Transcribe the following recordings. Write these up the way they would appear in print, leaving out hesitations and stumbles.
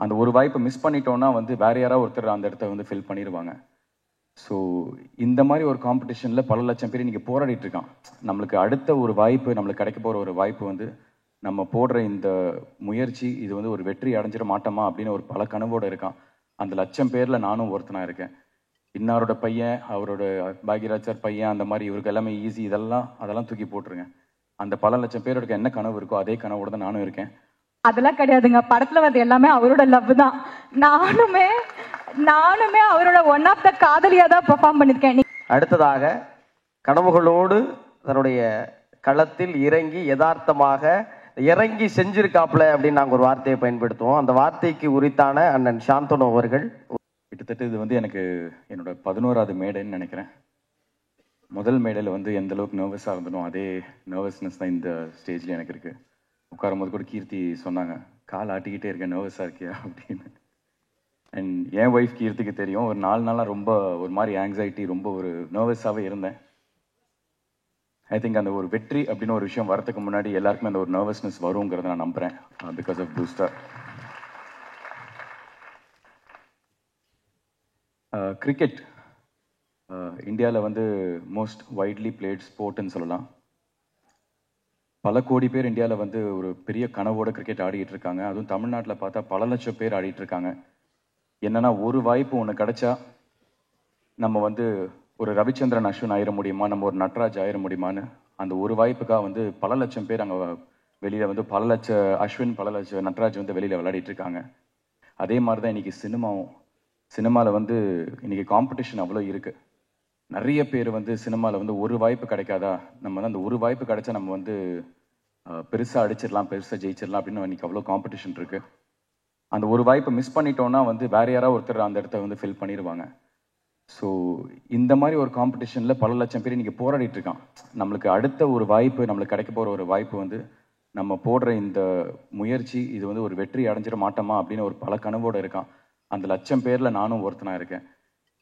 அந்த ஒரு வாய்ப்பை மிஸ் பண்ணிட்டோன்னா வந்து வேற யாராவது ஒருத்தர் அந்த இடத்த வந்து ஃபில் பண்ணிடுவாங்க. ஸோ இந்த மாதிரி ஒரு காம்படிஷனில் பல லட்சம் பேர் இன்றைக்கி போராடிட்டு இருக்கான். நம்மளுக்கு அடுத்த ஒரு வாய்ப்பு, நம்மளுக்கு கிடைக்க போகிற ஒரு வாய்ப்பு வந்து நம்ம போடுற இந்த முயற்சி இது வந்து ஒரு வெற்றி அடைஞ்சிட மாட்டோமா அப்படின்னு ஒரு பல கனவோடு இருக்கான். அந்த லட்சம் பேரில் நானும் ஒருத்தனாக இருக்கேன். இன்னாரோட பையன், அவரோட பாக்யராஜ் சார் பையன், அந்த மாதிரி இவருக்கு எல்லாமே ஈஸி, அதெல்லாம் தூக்கி போட்டுருங்க. அந்த பல லட்சம் பேரோட என்ன கனவு இருக்கோ அதே கனவோட தான் நானும் இருக்கேன். அதெல்லாம் கிடையாதுங்க. படத்துல வந்து எல்லாமே அவரோட லவ் தான். நானுமே அவரோட ஒன் ஆஃப் த காதலியா தான் பெர்ஃபார்ம் பண்ணிருக்கேன். அடுத்ததாக கனவுகளோடு தன்னுடைய களத்தில் இறங்கி யதார்த்தமாக இறங்கி செஞ்சிருக்காப்ல அப்படின்னு நாங்கள் ஒரு வார்த்தையை பயன்படுத்துவோம். அந்த வார்த்தைக்கு உரித்தான அண்ணன் சாந்தனு அவர்கள். கிட்டத்தட்ட இது வந்து எனக்கு என்னோட 11வது மேடைன்னு நினைக்கிறேன். முதல் மேடையில் வந்து எந்த அளவுக்கு நர்வஸாக இருந்தனோ அதே நர்வஸ்னஸ் தான் இந்த ஸ்டேஜ்ல எனக்கு இருக்கு. உட்காரும் போது கூட கீர்த்தி சொன்னாங்க, கால் ஆட்டிக்கிட்டே இருக்கேன், நர்வஸாக இருக்கியா அப்படின்னு. அண்ட் என் ஒய்ஃப் கீர்த்திக்கு தெரியும், ஒரு 4 நாளாக ரொம்ப ஒரு மாதிரி ஆங்ஸைட்டி, ரொம்ப ஒரு நர்வஸாகவே இருந்தேன். ஐ திங்க் அந்த ஒரு வெற்றி அப்படின்னு ஒரு விஷயம் வரதுக்கு முன்னாடி எல்லாருக்குமே அந்த ஒரு நர்வஸ்னஸ் வருங்கிறத நான் நம்புகிறேன். Because of Blue Star. Cricket இந்தியாவில் வந்து மோஸ்ட் வைட்லி பிளேட் ஸ்போர்ட்னு சொல்லலாம். பல கோடி பேர் இந்தியாவில் வந்து ஒரு பெரிய கனவோட கிரிக்கெட் ஆடிட்டு இருக்காங்க. அதுவும் தமிழ்நாட்டில் பார்த்தா பல லட்சம் பேர் ஆடிட்டு இருக்காங்க. என்னன்னா, ஒரு வாய்ப்பு ஒன்று கிடைச்சா நம்ம வந்து ஒரு ரவிச்சந்திரன் அஸ்வின் ஆயிட முடியுமா, நம்ம ஒரு நட்ராஜ் ஆயிட முடியுமான்னு அந்த ஒரு வாய்ப்புக்காக வந்து பல லட்சம் பேர் அங்கே வெளியில் வந்து பல லட்ச அஸ்வின், பல லட்ச நட்ராஜ் வந்து வெளியில் விளையாடிட்டு இருக்காங்க. அதே மாதிரி தான் இன்றைக்கி சினிமாவில் வந்து இன்றைக்கி காம்படிஷன் அவ்வளோ இருக்குது. நிறைய பேர் வந்து சினிமாவில் வந்து ஒரு வாய்ப்பு கிடைக்காதா, நம்ம வந்து அந்த ஒரு வாய்ப்பு கிடைச்சா நம்ம வந்து பெருசாக அடிச்சிடலாம், பெருசாக ஜெயிச்சிடலாம் அப்படின்னு இன்றைக்கி அவ்வளோ காம்படிஷன் இருக்குது. அந்த ஒரு வாய்ப்பை மிஸ் பண்ணிட்டோன்னா வந்து வேற யாராவது ஒருத்தர் அந்த இடத்த வந்து ஃபில் பண்ணிடுவாங்க. ஸோ இந்த மாதிரி ஒரு காம்படிஷனில் பல லட்சம் பேர் இன்றைக்கி போராடிட்டு இருக்கான். நம்மளுக்கு அடுத்த ஒரு வாய்ப்பு, நம்மளுக்கு கிடைக்க போகிற ஒரு வாய்ப்பு வந்து நம்ம போடுற இந்த முயற்சி இது வந்து ஒரு வெற்றி அடைஞ்சிட மாட்டோமா அப்படின்னு ஒரு பல கனவோடு இருக்கான். அந்த லட்சம் பேரில் நானும் ஒருத்தனாக இருக்கேன்.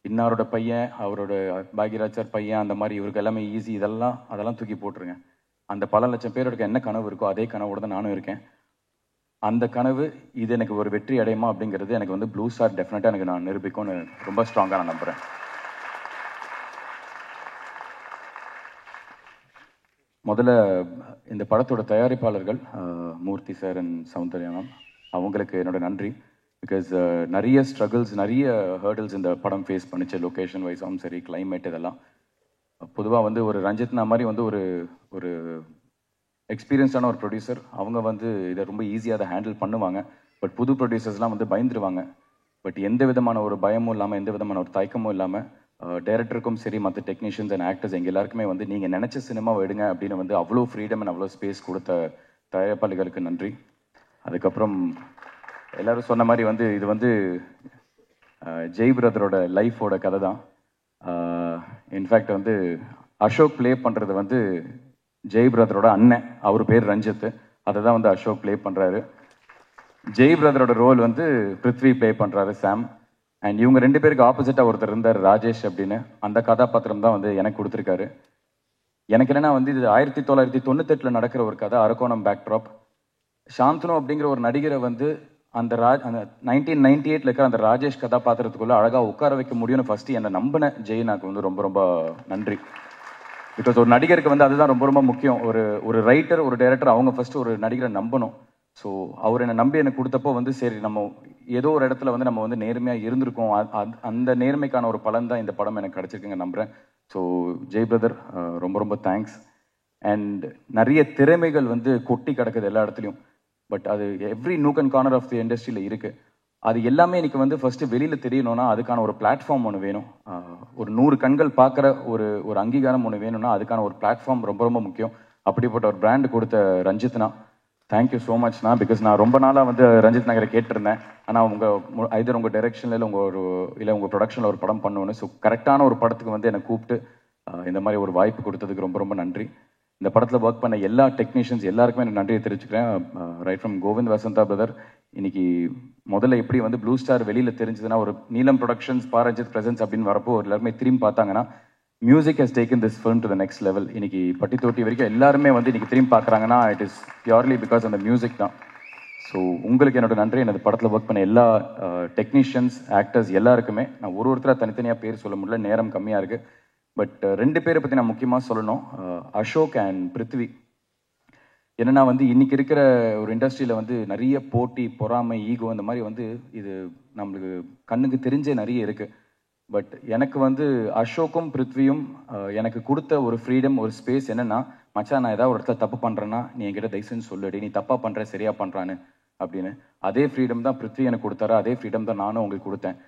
இன்னாரோட பையன், அவரோட பாக்யராஜ் சார் பையன், அந்த மாதிரி இவருக்கு எல்லாமே ஈஸி, அதெல்லாம் தூக்கி போட்டுருங்க. அந்த பல லட்சம் பேரோட என்ன கனவு இருக்கோ அதே கனவோடு தான் நானும் இருக்கேன். அந்த கனவு இது எனக்கு ஒரு வெற்றி அடையுமா அப்படிங்கிறது எனக்கு வந்து ப்ளூ ஸ்டார் டெஃபினட்டாக எனக்கு நான் நிரூபிக்கும்னு ரொம்ப ஸ்ட்ராங்காக நான் நம்புகிறேன். முதல்ல இந்த படத்தோட தயாரிப்பாளர்கள் மூர்த்தி சார் அண்ட் சௌந்தர்யா மேம், அவங்களுக்கு என்னோட நன்றி. பிகாஸ் நிறைய ஸ்ட்ரகிள்ஸ், நிறைய ஹேர்டில்ஸ் இந்த படம் ஃபேஸ் பண்ணிச்சு. லொக்கேஷன் வைஸாகவும் சரி, கிளைமேட், இதெல்லாம். பொதுவாக வந்து ஒரு ரஞ்சித்னா மாதிரி வந்து ஒரு எக்ஸ்பீரியன்ஸான ஒரு ப்ரொடியூசர், அவங்க வந்து இதை ரொம்ப ஈஸியாக அதை ஹேண்டில் பண்ணுவாங்க. பட் புது ப்ரொடியூசர்ஸ்லாம் வந்து பயந்துருவாங்க. பட் எந்த விதமான ஒரு பயமும் இல்லாமல், எந்த விதமான ஒரு தயக்கமும் இல்லாமல் டைரக்டருக்கும் சரி, மற்ற டெக்னீஷியன்ஸ் அண்ட் ஆக்டர்ஸ் எங்கள் எல்லாருக்குமே வந்து நீங்கள் நினச்ச சினிமாவை எடுங்க அப்படின்னு வந்து அவ்வளோ ஃப்ரீடம் அண்ட் அவ்வளோ ஸ்பேஸ் கொடுத்த தயாரிப்பாளர்களுக்கு நன்றி. அதுக்கப்புறம் எல்லோரும் சொன்ன மாதிரி வந்து இது வந்து ஜெய் பிரதரோட லைஃபோட கதை தான். இன்ஃபேக்ட் வந்து அசோக் ப்ளே பண்ணுறது வந்து ஜெய் பிரதரோட அண்ணன், அவர் பேர் ரஞ்சித், அதை தான் வந்து அசோக் ப்ளே பண்ணுறாரு. ஜெய் பிரதரோட ரோல் வந்து பிருத்வி ப்ளே பண்ணுறாரு, சாம். அண்ட் இவங்க 2 பேருக்கு ஆப்போசிட்டாக ஒருத்தர் இருந்தார், ராஜேஷ் அப்படின்னு. அந்த கதாபாத்திரம் தான் வந்து எனக்கு கொடுத்துருக்காரு. எனக்கு என்னென்னா வந்து இது 1998 நடக்கிற ஒரு கதை, அரக்கோணம் பேக்ட்ராப். சாந்தனு அப்படிங்கிற ஒரு நடிகரை வந்து அந்த 1998 இருக்கிற அந்த ராஜேஷ் கதாபாத்திரத்துக்குள்ளே அழகாக உட்கார வைக்க முடியும்னு ஃபஸ்ட்டு என்னை நம்பின ஜெயினாக்கு வந்து ரொம்ப ரொம்ப நன்றி. பிகாஸ் ஒரு நடிகருக்கு வந்து அதுதான் ரொம்ப ரொம்ப முக்கியம். ஒரு ரைட்டர், ஒரு டைரக்டர், அவங்க ஃபஸ்ட்டு ஒரு நடிகரை நம்பணும். ஸோ அவர் என்னை நம்பி எனக்கு கொடுத்தப்போ வந்து சரி, நம்ம ஏதோ ஒரு இடத்துல வந்து நம்ம வந்து நேர்மையாக இருந்திருக்கோம். அந்த நேர்மைக்கான ஒரு பலன் தான் இந்த படம் எனக்கு கிடச்சிருக்குங்க நம்புகிறேன். ஸோ ஜெய் பிரதர் ரொம்ப ரொம்ப தேங்க்ஸ். அண்ட் நிறைய திறமைகள் வந்து கொட்டி கிடக்குது எல்லா இடத்துலையும். பட் அது every nook and corner of the இண்டஸ்ட்ரியில் இருக்குது. அது எல்லாமே எனக்கு வந்து ஃபஸ்ட்டு வெளியில் தெரியணும்னா அதுக்கான ஒரு பிளாட்ஃபார்ம் ஒன்று வேணும். ஒரு 100 கண்கள் பார்க்குற ஒரு அங்கீகாரம் ஒன்று வேணும்னா அதுக்கான ஒரு பிளாட்ஃபார்ம் ரொம்ப ரொம்ப முக்கியம். அப்படிப்பட்ட ஒரு பிராண்டு கொடுத்த ரஞ்சித்னா, தேங்க்யூ ஸோ மச்ண்ணா. பிகாஸ் நான் ரொம்ப நாளாக வந்து ரஞ்சித் நகரை கேட்டிருந்தேன். ஆனால் ஐதர் உங்கள் டைரெக்ஷனில் இல்லை உங்கள் ப்ரொடக்ஷனில் ஒரு படம் பண்ணுவேன்னு. ஸோ கரெக்டான ஒரு படத்துக்கு வந்து என்னை கூப்பிட்டு இந்த மாதிரி ஒரு வாய்ப்பு கொடுத்ததுக்கு ரொம்ப ரொம்ப நன்றி. இந்த படத்தில் ஒர்க் பண்ண எல்லா டெக்னீஷியன்ஸ் எல்லாருக்குமே எனக்கு நன்றியை தெரிவிச்சுக்கிறேன். Right from Kovind Vasantha brother. இன்னைக்கு முதல்ல எப்படி வந்து ப்ளூ ஸ்டார் வெளியில் தெரிஞ்சதுன்னா, ஒரு நீலம் ப்ரொடக்ஷன்ஸ், பாரஞ்சித் பிரசன்ஸ் அப்படின்னு வரப்போ எல்லாருமே திரும்பி பார்த்தாங்கன்னா, music has taken this film to the next level. இன்னைக்கு பட்டி தொட்டி வரைக்கும் எல்லாருமே வந்து இன்னைக்கு திரும்பி பார்க்குறாங்கன்னா, இட் இஸ் பியூர்லி பிகாஸ் அந்த மியூசிக் தான். ஸோ உங்களுக்கு என்னோட நன்றி. எனது படத்தில் ஒர்க் பண்ண எல்லா டெக்னீஷியன்ஸ், ஆக்டர்ஸ் எல்லாருக்குமே. நான் ஒருத்தராக தனித்தனியாக பேர் சொல்ல முடியல, நேரம் கம்மியாக இருக்குது. பட் 2 பேரை பற்றி நான் முக்கியமாக சொல்லணும். அசோக் அண்ட் பிருத்வி. என்னன்னா இன்னைக்கு இருக்கிற ஒரு இண்டஸ்ட்ரியில் நிறைய போட்டி, பொறாமை, ஈகோ இந்த மாதிரி இது நம்மளுக்கு கண்ணுக்கு தெரிஞ்சே நிறைய இருக்குது. பட் எனக்கு அசோக்கும் பிருத்வியும் எனக்கு கொடுத்த ஒரு ஃப்ரீடம், ஒரு ஸ்பேஸ் என்னென்னா, மச்சான் நான் ஏதாவது ஒரு இடத்துல தப்பு பண்ணுறேன்னா நீ என்கிட்ட தயவுசெய்து சொல்லுடி, நீ தப்பாக பண்ணுற சரியாக பண்ணுறான்னு அப்படின்னு. அதே ஃப்ரீடம் தான் பிருத்வி எனக்கு கொடுத்தாரு, அதே ஃப்ரீடம் தான் நானும் உங்களுக்கு கொடுத்தேன்.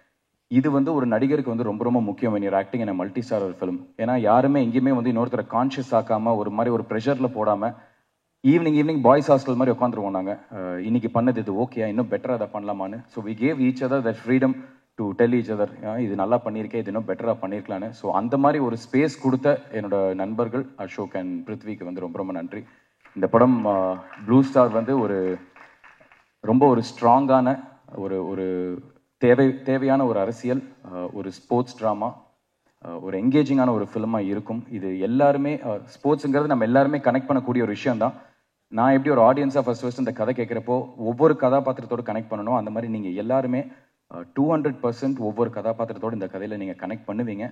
இது ஒரு நடிகருக்கு ரொம்ப ரொம்ப முக்கியம் when you're acting in a multi star film. ஏன்னா யாருமே எங்கேயுமே இன்னொருத்தரை கான்ஷியஸ் ஆக்காமல் ஒரு மாதிரி ஒரு ப்ரெஷரில் போடாமல் ஈவினிங் பாய்ஸ் ஹாஸ்டல் மாதிரி உட்காந்துருவோம் நாங்கள். இன்னைக்கு பண்ணது இது ஓகே, இன்னும் பெட்டராக அதை பண்ணலாமான்னு. So we gave each other that freedom to tell each other, இது நல்லா பண்ணியிருக்கேன், இது இன்னும் பெட்டராக பண்ணியிருக்கலான்னு. ஸோ அந்த மாதிரி ஒரு ஸ்பேஸ் கொடுத்த என்னோட நண்பர்கள் அசோக் அண்ட் பிருத்விக்கு ரொம்ப ரொம்ப நன்றி. இந்த படம் ப்ளூ ஸ்டார் ரொம்ப ஒரு ஸ்ட்ராங்கான ஒரு தேவையான ஒரு அரசியல், ஒரு ஸ்போர்ட்ஸ் ட்ராமா, ஒரு என்கேஜிங்கான ஒரு ஃபிலிமாக இருக்கும். இது எல்லாருமே ஸ்போர்ட்ஸுங்கிறது நம்ம எல்லாருமே கனெக்ட் பண்ணக்கூடிய ஒரு விஷயம் தான். நான் எப்படி ஒரு ஆடியன்ஸாக ஃபர்ஸ்ட் இந்த கதை கேட்குறப்போ ஒவ்வொரு கதாபாத்திரத்தோடு கனெக்ட் பண்ணணும், அந்த மாதிரி நீங்கள் எல்லாருமே 200% ஒவ்வொரு கதாபாத்திரத்தோடு இந்த கதையில் நீங்கள் கனெக்ட் பண்ணுவீங்க.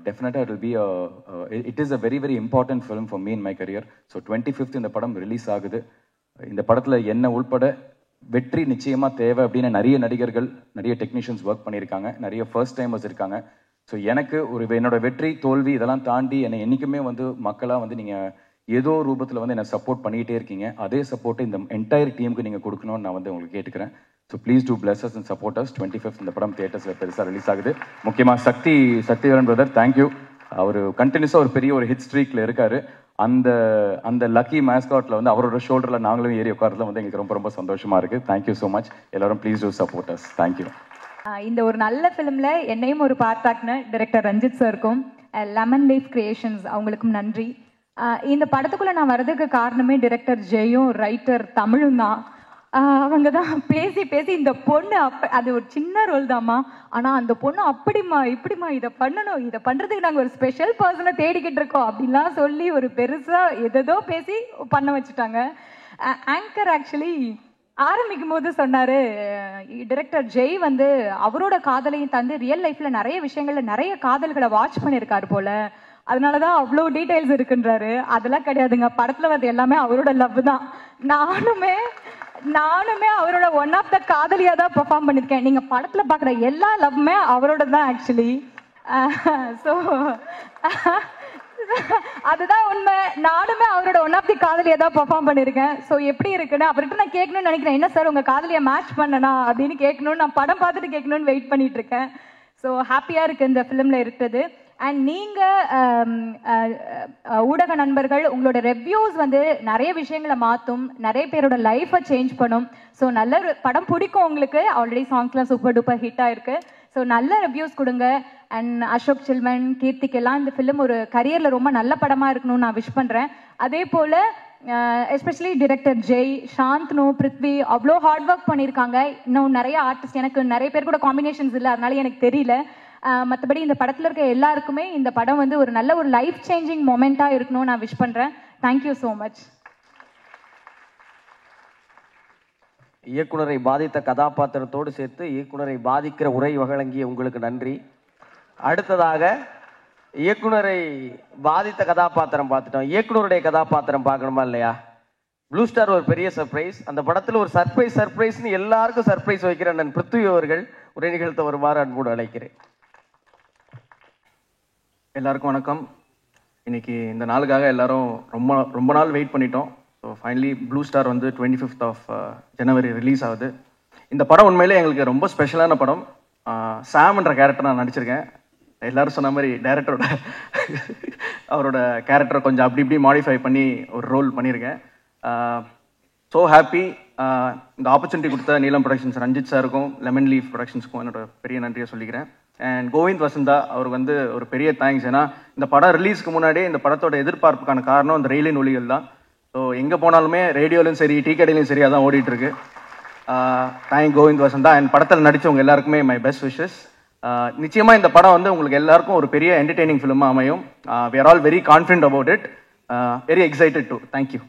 டெஃபினட்டாக it will be it is a very very important film for me in my career. So 25th இந்த படம் ரிலீஸ் ஆகுது. இந்த படத்தில் என்ன உள்பட வெற்றி நிச்சயமாக தேவை அப்படின்னு நிறைய நடிகர்கள், நிறைய டெக்னீஷியன்ஸ் ஒர்க் பண்ணியிருக்காங்க, நிறைய ஃபர்ஸ்ட் டைமர்ஸ் இருக்காங்க. ஸோ எனக்கு என்னோட வெற்றி தோல்வி இதெல்லாம் தாண்டி என்னை என்றைக்குமே மக்களாக நீங்கள் ஏதோ ரூபத்தில் என்னை சப்போர்ட் பண்ணிகிட்டே இருக்கீங்க. அதே சப்போர்ட்டை இந்த என்டையர் டீமுக்கு நீங்கள் கொடுக்கணும்னு நான் உங்களுக்கு கேட்டுக்கிறேன். So please do plus us and support us. 25th இந்த படம் தியேட்டர்ஸில் பெருசாக ரிலீஸ் ஆகுது. முக்கியமாக சக்திவேலன் பிரதர், தேங்க்யூ. அவர் கண்டினியூஸாக ஒரு பெரிய ஒரு ஹிட் ஸ்ட்ரீக்கில் இருக்கார். அந்த லக்கி மேஸ்காட்டில் அவரோட ஷோல்டரில் நாங்களும் ஏறி உட்காரதுல எங்களுக்கு ரொம்ப ரொம்ப சந்தோஷமாக இருக்குது. Thank you so much. எல்லாரும் please do support us. Thank you. இந்த ஒரு நல்ல ஃபிலிமில் என்னையும் ஒரு பார்ட் ஆக்குன டைரக்டர் ரஞ்சித் சாருக்கும், லெமன் லீஃப் கிரியேஷன்ஸ் அவங்களுக்கும் நன்றி. இந்த படத்துக்குள்ளே நான் வர்றதுக்கு காரணமே டைரக்டர் ஜெயும் ரைட்டர் தமிழும் தான். அவங்க தான் பேசி இந்த பொண்ணு அது ஒரு சின்ன ரோல் தாம்மா, ஆனால் அந்த பொண்ணு அப்படிமா இப்படிமா இதை பண்ணணும், இதை பண்ணுறதுக்கு நாங்கள் ஒரு ஸ்பெஷல் பர்சனை தேடிக்கிட்டு இருக்கோம் அப்படின்லாம் சொல்லி ஒரு பெருசாக எதோ பேசி பண்ண வச்சுட்டாங்க. ஆங்கர் ஆக்சுவலி ஆரம்பிக்கும் போது சொன்னார், டைரக்டர் ஜெய் அவரோட காதலையும் தந்து ரியல் லைஃப்பில் நிறைய விஷயங்களில் நிறைய காதல்களை வாட்ச் பண்ணியிருக்காரு போல, அதனால தான் அவ்வளோ டீட்டெயில்ஸ் இருக்குன்றாரு. அதெல்லாம் கிடையாதுங்க, படத்தில் எல்லாமே அவரோட லவ் தான். நானுமே அவரோட ஒன் ஆஃப் த காதலியா தான் பெர்ஃபார்ம் பண்ணியிருக்கேன். நீங்க படத்துல பாக்குற எல்லா லவ்மே அவரோட தான் ஆக்சுவலி. ஸோ அதுதான் உண்மை. நானுமே அவரோட ஒன் ஆஃப் தி காதலியா தான் பெர்ஃபார்ம் பண்ணியிருக்கேன். ஸோ எப்படி இருக்குன்னு அவர்கிட்ட நான் கேட்கணும்னு நினைக்கிறேன். என்ன சார் உங்க காதலியை மேட்ச் பண்ணனா அப்படின்னு கேட்கணும்னு, நான் படம் பார்த்துட்டு கேட்கணும்னு வெயிட் பண்ணிட்டு இருக்கேன். ஸோ ஹாப்பியா இருக்கு இந்த ஃபிலிம்ல இருக்கிறது. அண்ட் நீங்கள் ஊடக நண்பர்கள், உங்களோட ரெவ்யூஸ் நிறைய விஷயங்களை மாற்றும், நிறைய பேரோட லைஃப்பை சேஞ்ச் பண்ணும். ஸோ நல்ல படம் பிடிக்கும் உங்களுக்கு. ஆல்ரெடி சாங்ஸ்லாம் சூப்பர் டூப்பர் ஹிட்டாக இருக்குது. ஸோ நல்ல ரிவ்யூஸ் கொடுங்க. அண்ட் அசோக் சில்மன், கீர்த்திக்கெல்லாம் இந்த ஃபிலிம் ஒரு கரியரில் ரொம்ப நல்ல படமாக இருக்கணும்னு நான் விஷ் பண்ணுறேன். அதே போல் எஸ்பெஷலி டைரக்டர் ஜெய், சாந்தனு, பிருத்வி அவ்வளோ ஹார்ட் ஒர்க் பண்ணியிருக்காங்க. இன்னும் நிறைய ஆர்டிஸ்ட், எனக்கு நிறைய பேர் கூட காம்பினேஷன்ஸ் இல்லை, அதனால எனக்கு தெரியல. மற்றபடி இந்த படத்தில் இருக்க எல்லாருக்குமே இந்த படம் ஒரு நல்ல ஒரு லைஃப் சேஞ்சிங் மொமெண்ட்டாக இருக்கணும்னு நான் விஷ் பண்ணுறேன். Thank you so much. இயக்குனரை பாதித்த கதாபாத்திரத்தோடு சேர்த்து இயக்குனரை பாதிக்கிற உரை வழங்கிய உங்களுக்கு நன்றி. அடுத்ததாக இயக்குனரை பாதித்த கதாபாத்திரம் பார்த்துட்டோம், இயக்குனருடைய கதாபாத்திரம் பார்க்கணுமா இல்லையா? ப்ளூ ஸ்டார் ஒரு பெரிய சர்ப்ரைஸ். அந்த படத்தில் ஒரு சர்ப்ரைஸ்னு எல்லாருக்கும் சர்ப்ரைஸ் வைக்கிற நான் பிருத்வி அவர்கள் உரை நிகழ்த்த வருமாறு அன்போடு அழைக்கிறேன். எல்லாருக்கும் வணக்கம். இன்னைக்கு இந்த நாளுக்காக எல்லாரும் ரொம்ப நாள் வெயிட் பண்ணிட்டோம். So finally blue star 25th of January release ஆகுது. இந்த படம் உண்மையிலே எங்களுக்கு ரொம்ப ஸ்பெஷலான படம். சாம்ன்ற கேரக்டர் நான் நடிச்சிருக்கேன். எல்லாரும் சொன்ன மாதிரி டைரக்டரோட அவரோட கேரக்டரை கொஞ்சம் அப்படி இப்படி மாடிஃபை பண்ணி ஒரு ரோல் பண்ணியிருக்கேன். So happy. இந்த ஆப்பர்ச்சுனிட்டி கொடுத்த நீலம் ப்ரொடக்ஷன்ஸ் ரஞ்சித் சாருக்கும், லெமன் லீஃப் ப்ரொடக்ஷன்ஸ்க்கும் என்னோட பெரிய நன்றியை சொல்லிக்கிறேன். அண்ட் கோவிந்த் வசந்தா அவருக்கு ஒரு பெரிய தேங்க்ஸ். ஏன்னா இந்த படம் ரிலீஸ்க்கு முன்னாடியே இந்த படத்தோட எதிர்பார்ப்புக்கான காரணம் இந்த ரயிலின் ஒலிகள் தான். ஸோ எங்கே போனாலுமே ரேடியோலையும் சரி, டீ கடையிலையும் சரி அதான் ஓடிட்டு இருக்கு. தேங்க் கோவிந்த் வசந்தா. அண்ட் படத்தில் நடித்தவங்க எல்லாருக்குமே மை பெஸ்ட் விஷஸ். நிச்சயமாக இந்த படம் உங்களுக்கு எல்லாருக்கும் ஒரு பெரிய என்டர்டெய்னிங் ஃபிலிமாக அமையும். We are all very confident about it. Very excited to. Thank you.